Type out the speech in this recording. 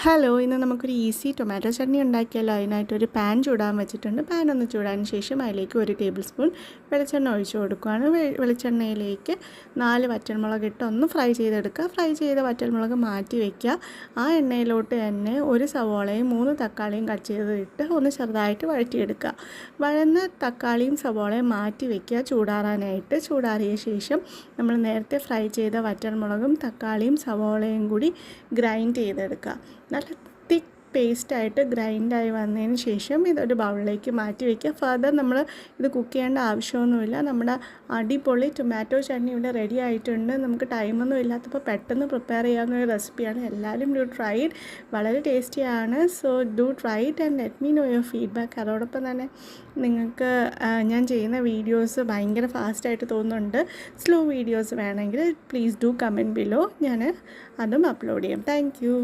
Hello, ഇന്ന് നമുക്കൊരു easy tomato chutney ഉണ്ടാക്കിയാലോ. അതിനായിട്ടൊരു പാൻ ചൂടാൻ വെച്ചിട്ടുണ്ട്. പാൻ ഒന്ന് ചൂടാൻ ശേഷം അതിലേക്ക് 1 ടേബിൾ സ്പൂൺ വെളിച്ചെണ്ണ ഒഴിച്ച് കൊടുക്കുകയാണ്. വെളിച്ചെണ്ണയിലേക്ക് 4 വറ്റൽമുളക് ഇട്ട് ഒന്ന് ഫ്രൈ ചെയ്തെടുക്കുക. ഫ്രൈ ചെയ്ത വറ്റൽമുളക് മാറ്റി വയ്ക്കുക. ആ എണ്ണയിലോട്ട് തന്നെ 1 സവോളയും 3 തക്കാളിയും കട്ട് ചെയ്തിട്ട് ഒന്ന് ചെറുതായിട്ട് വഴറ്റിയെടുക്കുക. വഴന്ന തക്കാളിയും സവോളയും മാറ്റി വയ്ക്കുക ചൂടാറാനായിട്ട്. ചൂടാറിയ ശേഷം നമ്മൾ നേരത്തെ ഫ്രൈ ചെയ്ത വറ്റൽമുളകും തക്കാളിയും സവോളയും കൂടി ഗ്രൈൻഡ് ചെയ്തെടുക്കുക. നല്ല തിക്ക് പേസ്റ്റായിട്ട് ഗ്രൈൻഡായി വന്നതിന് ശേഷം ഇതൊരു ബൗളിലേക്ക് മാറ്റി വയ്ക്കുക. ഫർദർ നമ്മൾ ഇത് കുക്ക് ചെയ്യേണ്ട ആവശ്യമൊന്നുമില്ല. നമ്മുടെ അടിപൊളി ടൊമാറ്റോ ചട്നി ഇവിടെ റെഡി ആയിട്ടുണ്ട്. നമുക്ക് ടൈമൊന്നും ഇല്ലാത്തപ്പോൾ പെട്ടെന്ന് പ്രിപ്പയർ ചെയ്യാവുന്ന ഒരു റെസിപ്പിയാണ്. എല്ലാവരും ഡു ട്രൈ ഇറ്റ്. വളരെ ടേസ്റ്റിയാണ്. So do try it and let me no your feedback. അതോടൊപ്പം തന്നെ നിങ്ങൾക്ക് ഞാൻ ചെയ്യുന്ന വീഡിയോസ് ഭയങ്കര ഫാസ്റ്റായിട്ട് തോന്നുന്നുണ്ട്. സ്ലോ വീഡിയോസ് വേണമെങ്കിൽ പ്ലീസ് ഡു കമൻറ്റ് ബിലോ. ഞാൻ അതും അപ്ലോഡ് ചെയ്യാം. Thank you.